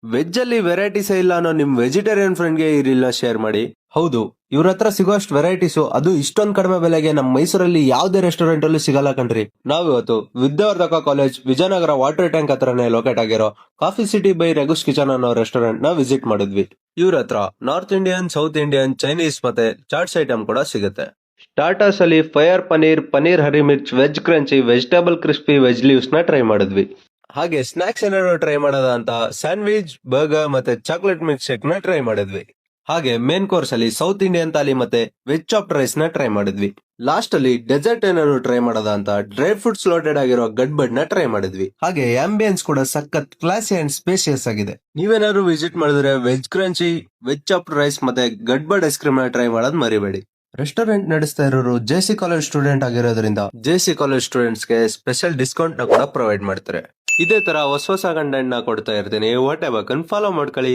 Veg ಅಲ್ಲಿ varieties ಇಲ್ಲ ಅನ್ನೋ ನಿಮ್ ವೆಜಿಟೇರಿಯನ್ ಫ್ರೆಂಡ್ಗೆ ಈ ರೀಲ್ನ ಶೇರ್ ಮಾಡಿ. ಹೌದು, ಇವ್ರ ಹತ್ರ ಸಿಗೋಷ್ಟು ವೆರೈಟೀಸು ಅದು ಇಷ್ಟೊಂದ್ ಕಡಿಮೆ ಬೆಲೆಗೆ ನಮ್ಮ ಮೈಸೂರಲ್ಲಿ ಯಾವ್ದೇ ರೆಸ್ಟೋರೆಂಟ್ ಅಲ್ಲೂ ಸಿಗಲ್ಲ ಕಣ್ರಿ. ನಾವಿವತ್ತು Vidyavardhaka college Vijayanagar water tank ಹತ್ರನೇ ಲೊಕೇಟ್ ಆಗಿರೋ coffee city by Raghu's kitchen ಅನ್ನೋ ರೆಸ್ಟೋರೆಂಟ್ ನ ವಿಸಿಟ್ ಮಾಡಿದ್ವಿ. ಇವ್ರ ಹತ್ರ north Indian, south Indian, Chinese ಮತ್ತೆ ಚಾಟ್ಸ್ ಐಟಮ್ ಕೂಡ ಸಿಗುತ್ತೆ. ಸ್ಟಾರ್ಟರ್ಸ್ ಅಲ್ಲಿ fire paneer, paneer hari mirch, veg crunchy, vegetable crispy, veg leaves ನ ಟ್ರೈ ಮಾಡಿದ್ವಿ. ಹಾಗೆ ಸ್ನಾಕ್ಸ್ ಏನಾದ್ರು ಟ್ರೈ ಮಾಡೋದ ಅಂತ ಸ್ಯಾಂಡ್ವಿಚ್, ಬರ್ಗರ್ ಮತ್ತೆ ಚಾಕ್ಲೇಟ್ ಮಿಲ್ಕ್ ಶೇಕ್ ನ ಟ್ರೈ ಮಾಡಿದ್ವಿ. ಹಾಗೆ ಮೇನ್ ಕೋರ್ಸ್ ಅಲ್ಲಿ ಸೌತ್ ಇಂಡಿಯನ್ ಥಾಲಿ ಮತ್ತೆ ವೆಜ್ ಚಾಪ್ಡ್ ರೈಸ್ ನ ಟ್ರೈ ಮಾಡಿದ್ವಿ. ಲಾಸ್ಟ್ ಅಲ್ಲಿ ಡೆಸರ್ಟ್ ಏನಾದ್ರು ಟ್ರೈ ಮಾಡೋದ ಅಂತ ಡ್ರೈ ಫ್ರೂಟ್ಸ್ ಲೋಡೆಡ್ ಆಗಿರೋ ಗಡ್ಬಡ್ ನ ಟ್ರೈ ಮಾಡಿದ್ವಿ. ಹಾಗೆ ಆಂಬಿಯನ್ಸ್ ಕೂಡ ಸಖತ್ ಕ್ಲಾಸಿ ಅಂಡ್ ಸ್ಪೇಷಿಯಸ್ ಆಗಿದೆ. ನೀವೇನಾದ್ರು ವಿಸಿಟ್ ಮಾಡಿದ್ರೆ veg crunchy, veg chopped rice ಮತ್ತೆ ಗಡ್ಬಡ್ ಐಸ್ ಕ್ರೀಮ್ ನ ಟ್ರೈ ಮಾಡೋದ್ ಮರಿಬೇಡಿ. ರೆಸ್ಟೋರೆಂಟ್ ನಡೆಸ್ತಾ ಇರೋರು ಜೆಸಿ ಕಾಲೇಜ್ ಸ್ಟೂಡೆಂಟ್ ಆಗಿರೋದ್ರಿಂದ ಜೆಸಿ ಕಾಲೇಜ್ ಸ್ಟೂಡೆಂಟ್ಸ್ ಗೆ ಸ್ಪೆಷಲ್ ಡಿಸ್ಕೌಂಟ್ ನ ಕೂಡ ಪ್ರೊವೈಡ್ ಮಾಡ್ತಾರೆ. ಇದೇ ತರ ಹೊಸ ಹೊಸ ಕಂಟೆಂಟ್ ನ ಕೊಡ್ತಾ ಇರ್ತೀನಿ. ವಾಟ್ ಎವರ್ ಫಾಲೋ ಮಾಡ್ಕೊಳ್ಳಿ.